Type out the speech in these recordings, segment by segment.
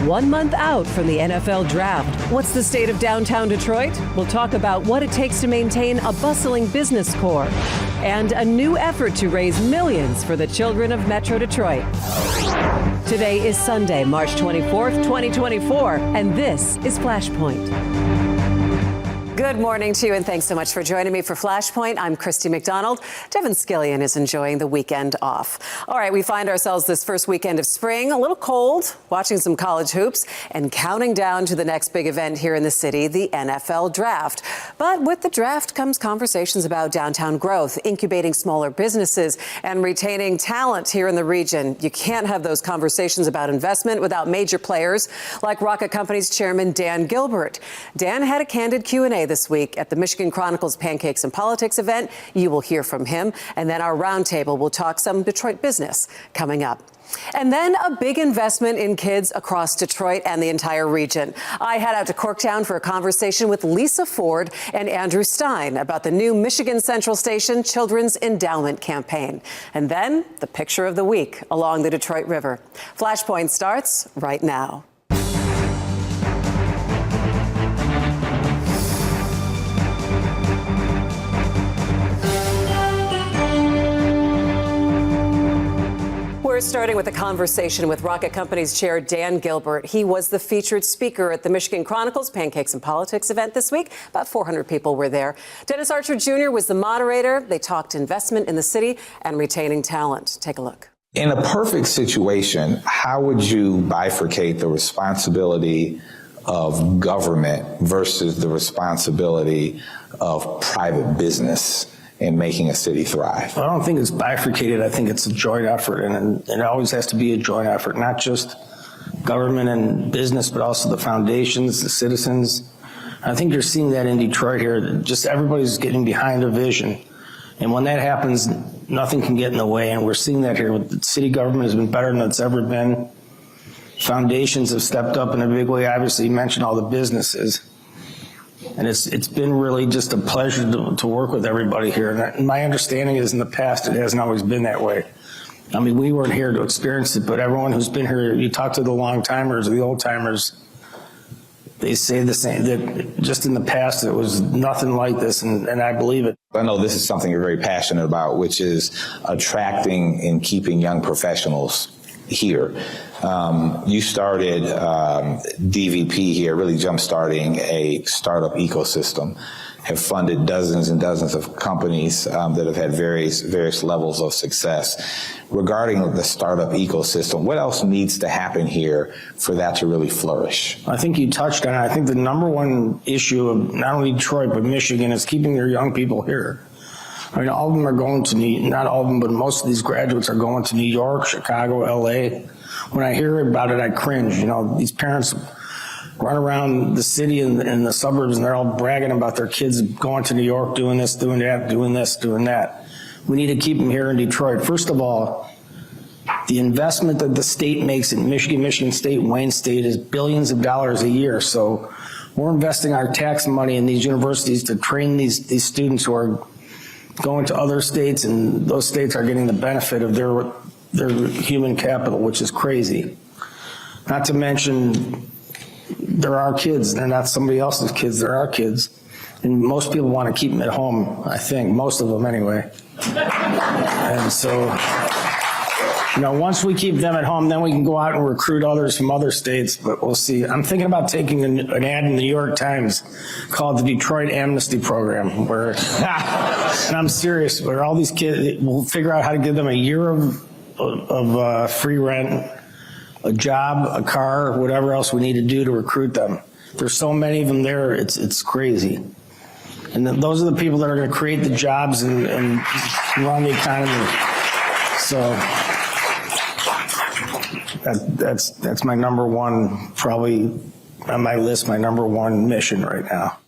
1 month out from the NFL Draft. What's the state of downtown Detroit? We'll talk about what it takes to maintain a bustling business core and a new effort to raise millions for the children of Metro Detroit. Today is Sunday, March 24th, 2024, and this is Flashpoint. Good morning to you, and thanks so much for joining me for Flashpoint. I'm Christy McDonald. Devin Skillian is enjoying the weekend off. All right, we find ourselves this first weekend of spring, a little cold, watching some college hoops, and counting down to the next big event here in the city, the NFL Draft. But with the draft comes conversations about downtown growth, incubating smaller businesses, and retaining talent here in the region. You can't have those conversations about investment without major players like Rocket Company's chairman Dan Gilbert. Dan had a candid Q&A this week at the Michigan Chronicle's Pancakes and Politics event. You will hear from him. And then our roundtable will talk some Detroit business coming up. And then a big investment in kids across Detroit and the entire region. I head out to Corktown for a conversation with Lisa Ford and Andrew Stein about the new Michigan Central Station Children's Endowment campaign. And then the picture of the week along the Detroit River. Flashpoint starts right now. We're starting with a conversation with Rocket Company's chair, Dan Gilbert. He was the featured speaker at the Michigan Chronicle's Pancakes and Politics event this week. About 400 people were there. Dennis Archer Jr. was the moderator. They talked investment in the city and retaining talent. Take a look. In a perfect situation, how would you bifurcate the responsibility of government versus the responsibility of private business in making a city thrive? I don't think it's bifurcated. I think it's a joint effort, and it always has to be a joint effort, not just government and business, but also the foundations, the citizens. I think you're seeing that in Detroit here. Just everybody's getting behind a vision. And when that happens, nothing can get in the way. And we're seeing that here. The city government has been better than it's ever been. Foundations have stepped up in a big way. Obviously, you mentioned all the businesses. And it's been really just a pleasure to work with everybody here. And my understanding is in the past, it hasn't always been that way. I mean, we weren't here to experience it, but everyone who's been here, you talk to the long timers or the old timers, they say the same, that just in the past, it was nothing like this, and I believe it. I know this is something you're very passionate about, which is attracting and keeping young professionals here. You started DVP here, really jump-starting a startup ecosystem, have funded dozens and dozens of companies that have had various levels of success. Regarding the startup ecosystem, what else needs to happen here for that to really flourish? I think you touched on it. I think the number one issue of not only Detroit but Michigan is keeping their young people here. I mean, all of them are going to not all of them, but most of these graduates are going to New York, Chicago, LA. When I hear about it, I cringe. You know, these parents run around the city and the suburbs, and they're all bragging about their kids going to New York, doing this, doing that, doing this, doing that. We need to keep them here in Detroit. First of all, the investment that the state makes in Michigan State, Wayne State is billions of dollars a year. So we're investing our tax money in these universities to train these students who are going to other states, and those states are getting the benefit of their human capital, which is crazy. Not to mention, they're our kids. They're not somebody else's kids. They're our kids. And most people want to keep them at home, I think. Most of them, anyway. And so, you know, once we keep them at home, then we can go out and recruit others from other states, but we'll see. I'm thinking about taking an ad in the New York Times called the Detroit Amnesty Program, where, and I'm serious, where all these kids, we'll figure out how to give them a year of free rent, a job, a car, whatever else we need to do to recruit them. There's so many of them there, it's crazy. And then those are the people that are going to create the jobs and run the economy. So that's my number one, probably on my list, my number one mission right now.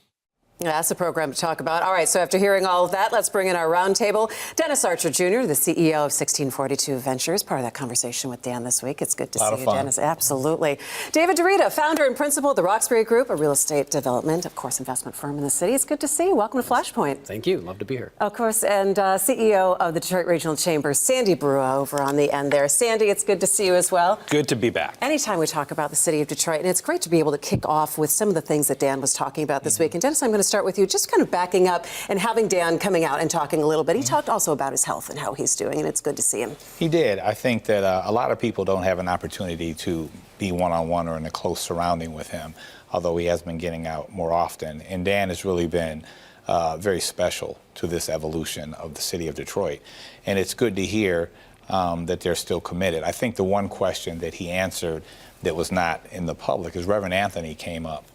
Yeah, that's a program to talk about. All right, so after hearing all of that, let's bring in our roundtable. Dennis Archer Jr., the CEO of 1642 Ventures, part of that conversation with Dan this week. It's good to see you, Dennis. Absolutely. David Dorita, founder and principal of the Roxbury Group, a real estate development, of course, investment firm in the city. It's good to see you. Welcome to Flashpoint. Thank you. Love to be here. Of course, and CEO of the Detroit Regional Chamber, Sandy Brua, over on the end there. Sandy, it's good to see you as well. Good to be back. Anytime we talk about the city of Detroit, and it's great to be able to kick off with some of the things that Dan was talking about this week. And Dennis, I'm going to start with you, just kind of backing up and having Dan coming out and talking a little bit. He talked also about his health and how he's doing, and it's good to see him. He did. I think that a lot of people don't have an opportunity to be one-on-one or in a close surrounding with him, although he has been getting out more often. And Dan has really been very special to this evolution of the city of Detroit. And it's good to hear that they're still committed. I think the one question that he answered that was not in the public is Reverend Anthony came up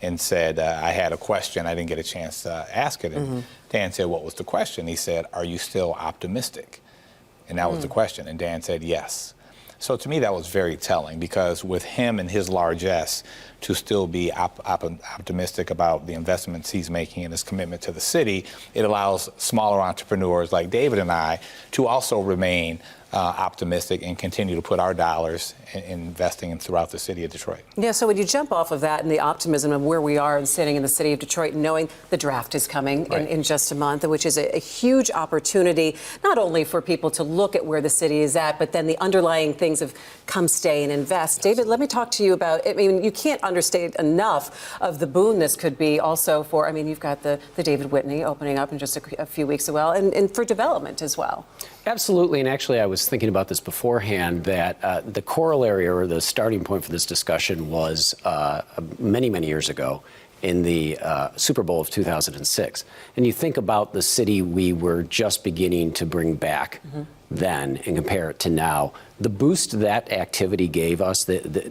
and said, I had a question. I didn't get a chance to ask it. And Dan said, what was the question? He said, are you still optimistic? And that was the question. And Dan said, yes. So to me, that was very telling, because with him and his largesse, to still be optimistic about the investments he's making and his commitment to the city, it allows smaller entrepreneurs like David and I to also remain optimistic and continue to put our dollars in investing in throughout the city of Detroit. Yeah, so when you jump off of that and the optimism of where we are and sitting in the city of Detroit, knowing the draft is coming in just a month, which is a huge opportunity, not only for people to look at where the city is at, but then the underlying things of come, stay, and invest. David, let me talk to you about, I mean, you can't understate enough of the boon this could be also for, I mean, you've got the David Whitney opening up in just a few weeks as well, and for development as well. Absolutely, and actually I was thinking about this beforehand, that the corollary or the starting point for this discussion was many, many years ago in the Super Bowl of 2006. And you think about the city we were just beginning to bring back then and compare it to now. The boost that activity gave us,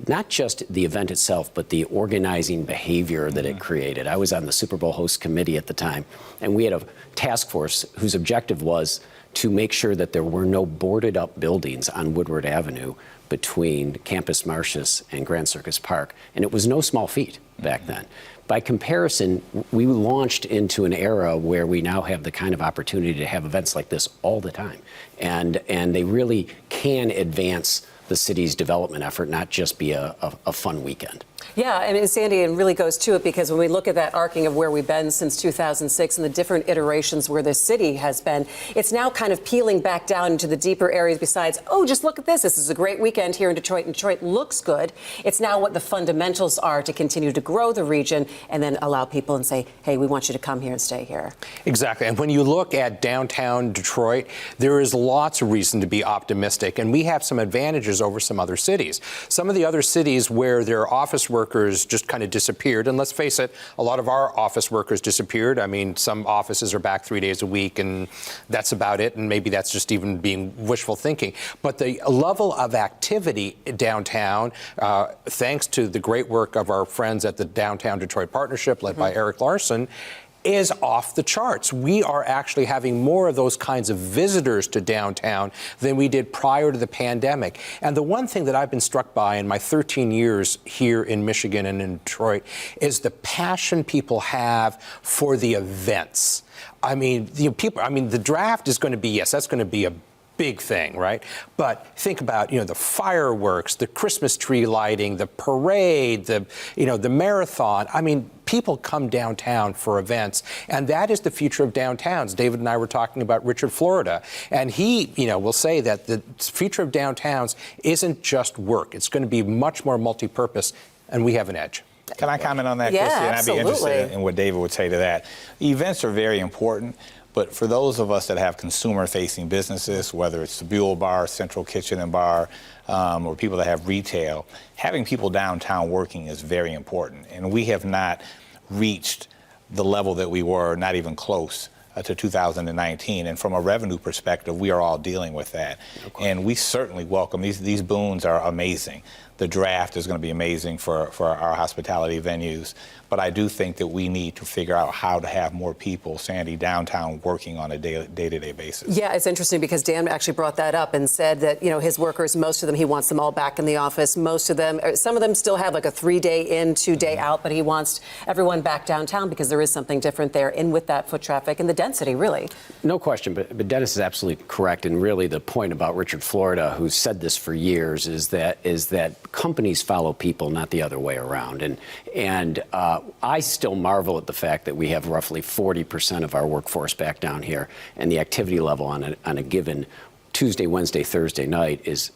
not just the event itself, but the organizing behavior that it created. I was on the Super Bowl host committee at the time, and we had a task force whose objective was to make sure that there were no boarded up buildings on Woodward Avenue between Campus Martius and Grand Circus Park. And it was no small feat back then. By comparison, we launched into an era where we now have the kind of opportunity to have events like this all the time. And they really can advance the city's development effort, not just be a fun weekend. Yeah, I mean, Sandy, it really goes to it, because when we look at that arcing of where we've been since 2006 and the different iterations where the city has been, it's now kind of peeling back down into the deeper areas besides, oh, just look at this. This is a great weekend here in Detroit, and Detroit looks good. It's now what the fundamentals are to continue to grow the region and then allow people and say, hey, we want you to come here and stay here. Exactly. And when you look at downtown Detroit, there is lots of reason to be optimistic. And we have some advantages over some other cities. Some of the other cities where their office workers just kind of disappeared. And let's face it, a lot of our office workers disappeared. I mean, some offices are back 3 days a week, and that's about it. And maybe that's just even being wishful thinking. But the level of activity downtown, thanks to the great work of our friends at the Downtown Detroit Partnership, led by Eric Larson, is off the charts. We are actually having more of those kinds of visitors to downtown than we did prior to the pandemic. And the one thing that I've been struck by in my 13 years here in Michigan and in Detroit is the passion people have for the events. I mean, the draft is going to be, yes, that's going to be a big thing, right? But think about, the fireworks, the Christmas tree lighting, the parade, the marathon. I mean, people come downtown for events, and that is the future of downtowns. David and I were talking about Richard, Florida, and he, will say that the future of downtowns isn't just work. It's going to be much more multi-purpose, and we have an edge. Can I comment on that, Yeah, Christy? And absolutely. I'd be interested in what David would say to that. Events are very important. But for those of us that have consumer-facing businesses, whether it's the Buell Bar, Central Kitchen and Bar, or people that have retail, having people downtown working is very important. And we have not reached the level that we were, not even close, to 2019. And from a revenue perspective, we are all dealing with that. And we certainly welcome these boons are amazing. The draft is going to be amazing for our hospitality venues. But I do think that we need to figure out how to have more people, Sandy, downtown working on a day-to-day basis. Yeah, it's interesting because Dan actually brought that up and said that, his workers, most of them, he wants them all back in the office. Most of them, some of them still have like a 3-day in, 2-day out, but he wants everyone back downtown because there is something different there in with that foot traffic and the density, really. No question, but Dennis is absolutely correct. And really the point about Richard Florida, who's said this for years, is that companies follow people, not the other way around. And I still marvel at the fact that we have roughly 40% of our workforce back down here, and the activity level on a given Tuesday, Wednesday, Thursday night is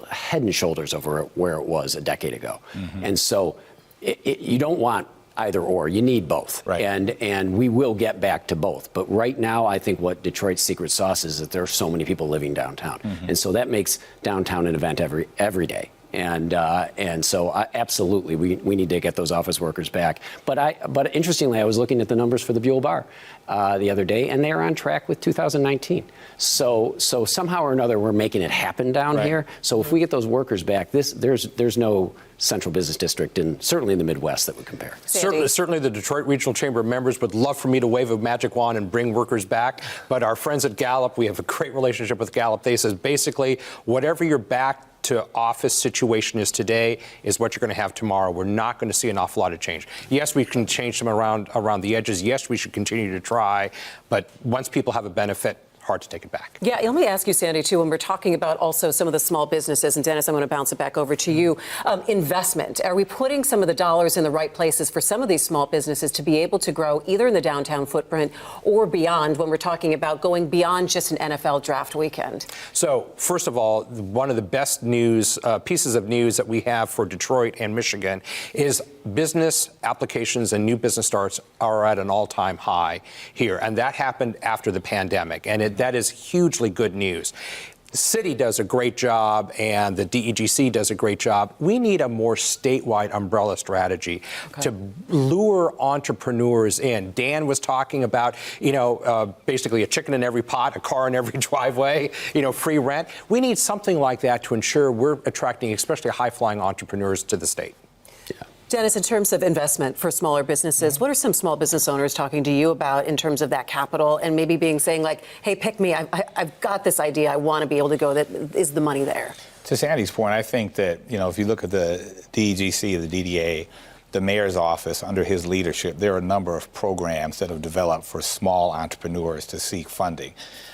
head and shoulders over where it was a decade ago. And so you don't want either or. You need both. Right. And we will get back to both. But right now, I think what Detroit's secret sauce is that there are so many people living downtown. And so that makes downtown an event every day. And so absolutely, we need to get those office workers back. But interestingly, I was looking at the numbers for the Buell Bar the other day, and they are on track with 2019. So somehow or another, we're making it happen down here. So if we get those workers back, there's no central business district, and certainly in the Midwest, that would compare. Certainly the Detroit Regional Chamber of Members would love for me to wave a magic wand and bring workers back. But our friends at Gallup, we have a great relationship with Gallup. They says basically, whatever your back to office situation is today is what you're going to have tomorrow. We're not going to see an awful lot of change. Yes, we can change them around the edges. Yes, we should continue to try. But once people have a benefit, hard to take it back. Yeah, let me ask you, Sandy, too, when we're talking about also some of the small businesses, and Dennis, I'm going to bounce it back over to you, investment. Are we putting some of the dollars in the right places for some of these small businesses to be able to grow either in the downtown footprint or beyond when we're talking about going beyond just an NFL draft weekend? So, first of all, one of the best pieces of news that we have for Detroit and Michigan is business applications and new business starts are at an all-time high here. And that happened after the pandemic. And that is hugely good news. The city does a great job and the DEGC does a great job. We need a more statewide umbrella strategy to lure entrepreneurs in. Dan was talking about, basically a chicken in every pot, a car in every driveway, free rent. We need something like that to ensure we're attracting especially high-flying entrepreneurs to the state. Dennis, in terms of investment for smaller businesses, what are some small business owners talking to you about in terms of that capital and maybe saying like, hey, pick me, I've got this idea, I want to be able to go, is the money there? To Sandy's point, I think that, if you look at the DEGC, the DDA, the mayor's office, under his leadership, there are a number of programs that have developed for small entrepreneurs to seek funding.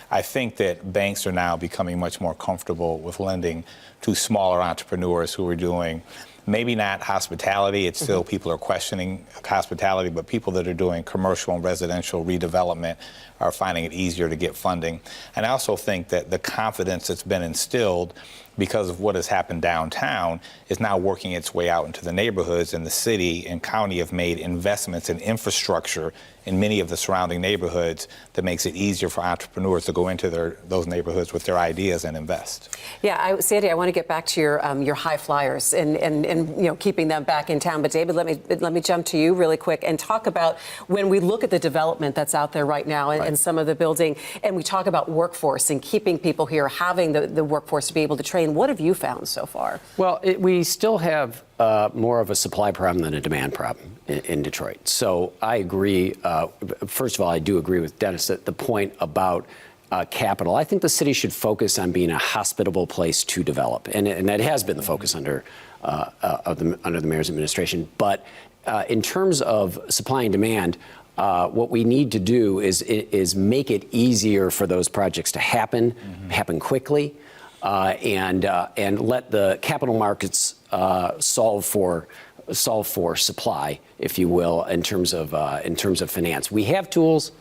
I think that banks are now becoming much more comfortable with lending to smaller entrepreneurs who are doing maybe not hospitality. It's still people are questioning hospitality, but people that are doing commercial and residential redevelopment are finding it easier to get funding. And I also think that the confidence that's been instilled because of what has happened downtown is now working its way out into the neighborhoods, and the city and county have made investments in infrastructure in many of the surrounding neighborhoods that makes it easier for entrepreneurs to go into those neighborhoods with their ideas and invest. Yeah, Sandy, I want to get back to your high flyers and keeping them back in town. But David, let me jump to you really quick and talk about when we look at the development that's out there right now and some of the building, and we talk about workforce and keeping people here, having the workforce to be able to train. What have you found so far? Well, we still have more of a supply problem than a demand problem in Detroit. So I agree. First of all, I do agree with Dennis at the point about capital. I think the city should focus on being a hospitable place to develop, and that has been the focus under the mayor's administration. But in terms of supply and demand, what we need to do is make it easier for those projects to happen quickly, and let the capital markets solve for supply, if you will, in terms of finance. We have tools.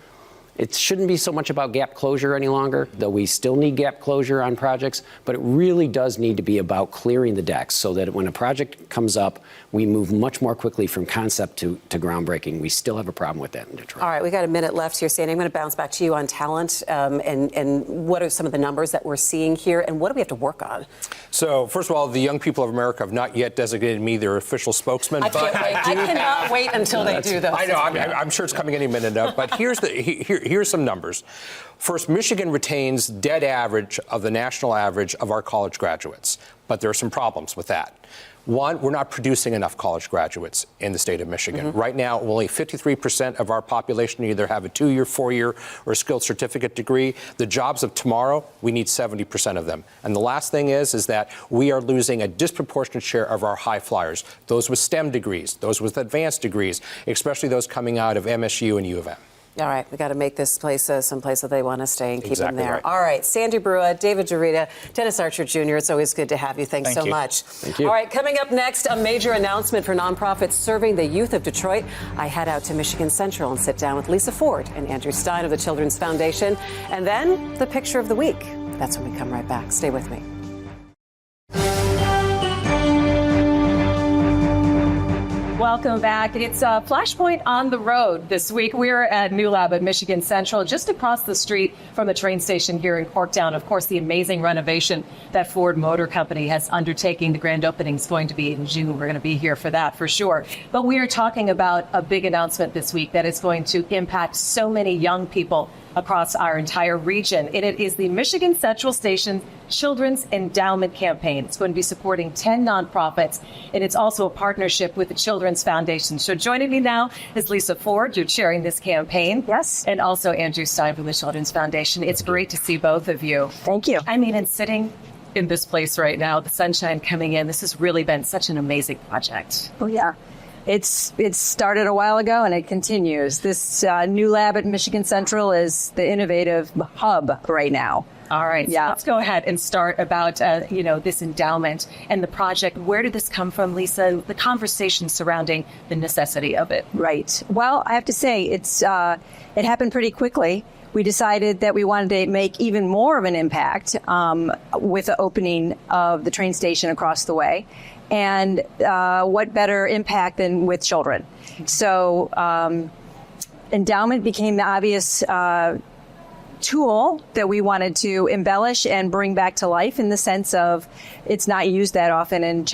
It shouldn't be so much about gap closure any longer, though we still need gap closure on projects, but it really does need to be about clearing the decks so that when a project comes up, we move much more quickly from concept to groundbreaking. We still have a problem with that in Detroit. All right, we got a minute left here, Sandy. I'm going to bounce back to you on talent and what are some of the numbers that we're seeing here, and what do we have to work on? So, first of all, the young people of America have not yet designated me their official spokesman. I cannot wait until they do those. I know. I'm sure it's coming any minute now. But here's some numbers. First, Michigan retains dead average of the national average of our college graduates, but there are some problems with that. One, we're not producing enough college graduates in the state of Michigan. Right now, only 53% of our population either have a 2-year, 4-year, or skilled certificate degree. The jobs of tomorrow, we need 70% of them. And the last thing is that we are losing a disproportionate share of our high flyers, those with STEM degrees, those with advanced degrees, especially those coming out of MSU and U of M. All right, we got to make this place someplace that they want to stay and keep them there. Right. All right, Sandy Brua, David Jarita, Dennis Archer Jr., it's always good to have you. Thanks so much. Thank you. All right, coming up next, a major announcement for nonprofits serving the youth of Detroit. I head out to Michigan Central and sit down with Lisa Ford and Andrew Stein of the Children's Foundation. And then the picture of the week. That's when we come right back. Stay with me. Welcome back. It's Flashpoint on the road this week. We're at New Lab at Michigan Central, just across the street from the train station here in Corktown. Of course, the amazing renovation that Ford Motor Company has undertaken. The grand opening is going to be in June. We're going to be here for that for sure. But we are talking about a big announcement this week that is going to impact so many young people across our entire region. And it is the Michigan Central Station Children's Endowment Campaign. It's going to be supporting 10 nonprofits, and it's also a partnership with the Children's Foundation. So joining me now is Lisa Ford. You're chairing this campaign. Yes. And also Andrew Stein from the Children's Foundation. It's great to see both of you. Thank you. I mean, and sitting in this place right now, the sunshine coming in, this has really been such an amazing project. Oh, yeah. It's started a while ago and it continues. This new lab at Michigan Central is the innovative hub right now. All right. Yeah. So let's go ahead and start about, this endowment and the project. Where did this come from, Lisa? The conversation surrounding the necessity of it. Right. Well, I have to say it happened pretty quickly. We decided that we wanted to make even more of an impact with the opening of the train station across the way. And what better impact than with children? So endowment became the obvious tool that we wanted to embellish and bring back to life in the sense of it's not used that often in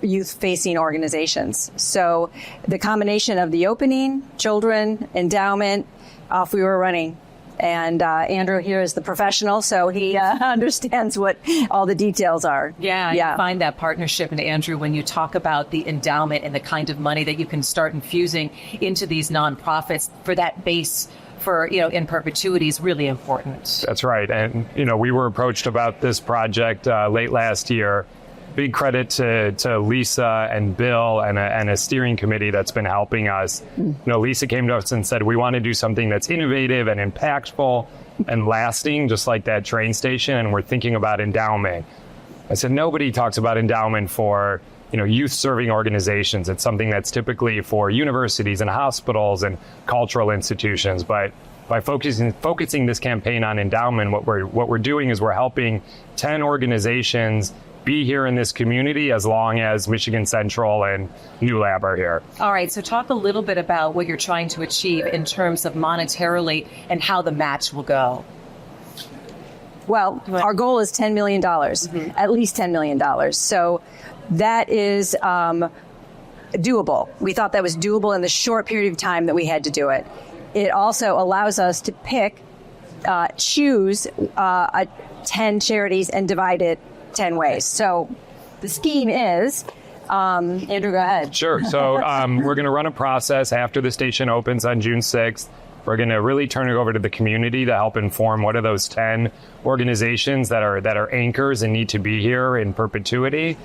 youth-facing organizations. So the combination of the opening, children, endowment, off we were running. And Andrew here is the professional, so he understands what all the details are. Yeah, you find that partnership. And Andrew, when you talk about the endowment and the kind of money that you can start infusing into these nonprofits for that base for, in perpetuity is really important. That's right. And, we were approached about this project late last year. Big credit to Lisa and Bill and a steering committee that's been helping us. Lisa came to us and said, we want to do something that's innovative and impactful and lasting, just like that train station. And we're thinking about endowment. I said, nobody talks about endowment for, youth serving organizations. It's something that's typically for universities and hospitals and cultural institutions. But by focusing this campaign on endowment, what we're doing is we're helping 10 organizations be here in this community as long as Michigan Central and New Lab are here. All right, so talk a little bit about what you're trying to achieve in terms of monetarily and how the match will go. Well, our goal is $10 million, at least $10 million. So that is doable. We thought that was doable in the short period of time that we had to do it. It also allows us to choose 10 charities and divide it 10 ways. So the scheme is, Andrew, go ahead. Sure. So we're going to run a process after the station opens on June 6th. We're going to really turn it over to the community to help inform what are those 10 organizations that are anchors and need to be here in perpetuity.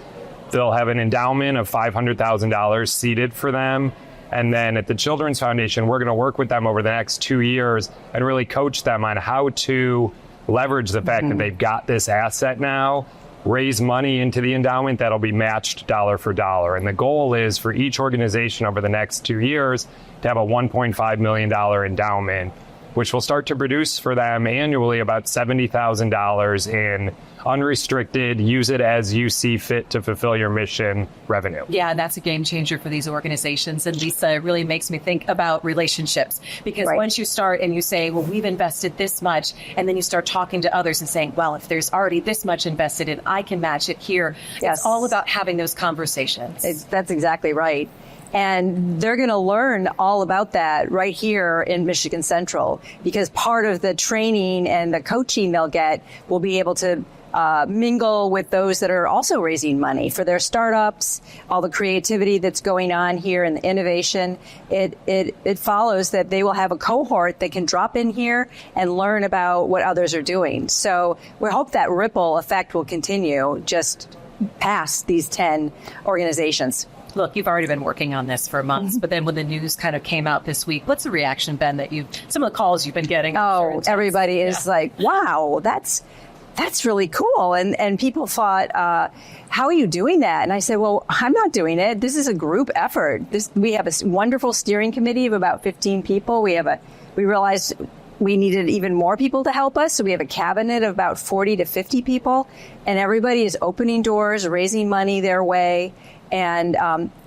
They'll have an endowment of $500,000 seated for them. And then at the Children's Foundation, we're going to work with them over the next 2 years and really coach them on how to leverage the fact that they've got this asset now, raise money into the endowment that'll be matched dollar for dollar. And the goal is for each organization over the next 2 years to have a $1.5 million endowment, which will start to produce for them annually about $70,000 in unrestricted, use it as you see fit to fulfill your mission revenue. Yeah, that's a game changer for these organizations. And Lisa, it really makes me think about relationships, because once you start and you say, well, we've invested this much, and then you start talking to others and saying, well, if there's already this much invested in, I can match it here. It's all about having those conversations. That's exactly right. And they're going to learn all about that right here in Michigan Central, because part of the training and the coaching they'll get will be able to mingle with those that are also raising money for their startups, all the creativity that's going on here and the innovation. It follows that they will have a cohort that can drop in here and learn about what others are doing. So we hope that ripple effect will continue just past these 10 organizations. Look, you've already been working on this for months, but then when the news kind of came out this week, what's the reaction been that some of the calls you've been getting? Oh, everybody is like, wow, that's really cool. And people thought, how are you doing that? And I said, well, I'm not doing it. This is a group effort. We have a wonderful steering committee of about 15 people. We realized we needed even more people to help us. So we have a cabinet of about 40 to 50 people, and everybody is opening doors, raising money their way, and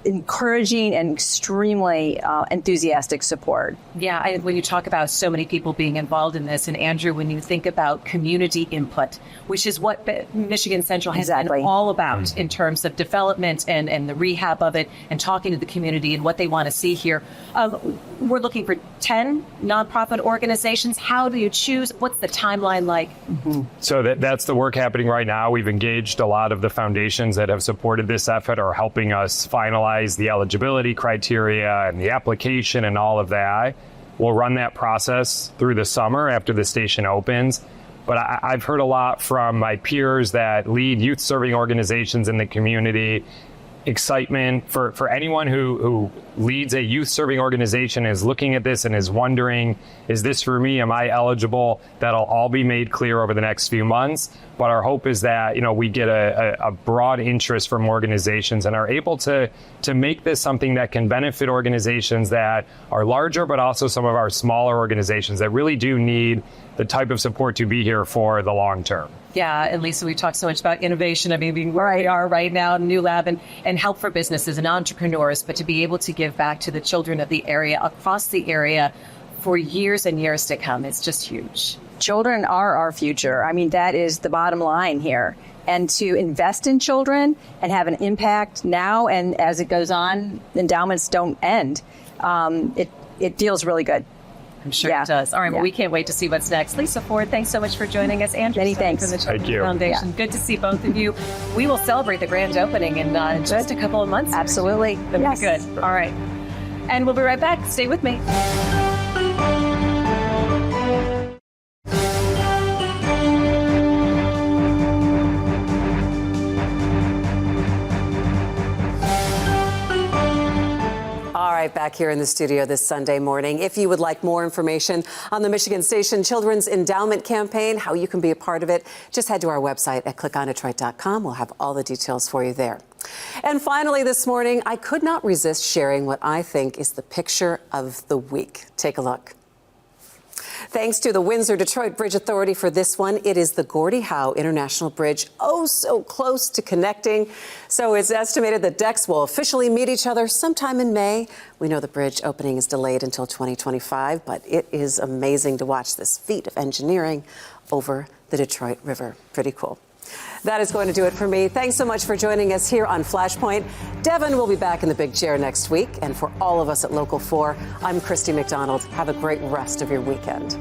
encouraging and extremely enthusiastic support. Yeah, when you talk about so many people being involved in this, and Andrew, when you think about community input, which is what Michigan Central has been all about in terms of development and the rehab of it, and talking to the community and what they want to see here. We're looking for 10 nonprofit organizations. How do you choose? What's the timeline like? So that's the work happening right now. We've engaged a lot of the foundations that have supported this effort, are helping us finalize the eligibility criteria and the application and all of that. We'll run that process through the summer after the station opens. But I've heard a lot from my peers that lead youth-serving organizations in the community, excitement for anyone who leads a youth-serving organization, is looking at this and is wondering, is this for me? Am I eligible? That'll all be made clear over the next few months. But our hope is that, we get a broad interest from organizations and are able to make this something that can benefit organizations that are larger, but also some of our smaller organizations that really do need the type of support to be here for the long term. Yeah, and Lisa, we talked so much about innovation. I mean, where we are right now, New Lab, and help for businesses and entrepreneurs, but to be able to give back to the children of the area, across the area, for years and years to come, it's just huge. Children are our future. I mean, that is the bottom line here. And to invest in children and have an impact now and as it goes on, endowments don't end. It feels really good. I'm sure it does. All right, well, we can't wait to see what's next. Lisa Ford, thanks so much for joining us. Andrew, many thanks. From the Thank you. Foundation. Yeah. Good to see both of you. We will celebrate the grand opening in just a couple of months. Absolutely. That'll be good. All right. And we'll be right back. Stay with me. Back here in the studio this Sunday morning. If you would like more information on the Michigan Station Children's Endowment Campaign, how you can be a part of it, just head to our website at clickondetroit.com. We'll have all the details for you there. And finally this morning, I could not resist sharing what I think is the picture of the week. Take a look. Thanks to the Windsor-Detroit Bridge Authority for this one. It is the Gordie Howe International Bridge, oh so close to connecting. So it's estimated that decks will officially meet each other sometime in May. We know the bridge opening is delayed until 2025, but it is amazing to watch this feat of engineering over the Detroit River. Pretty cool. That is going to do it for me. Thanks so much for joining us here on Flashpoint. Devin will be back in the big chair next week. And for all of us at Local 4, I'm Christy McDonald. Have a great rest of your weekend.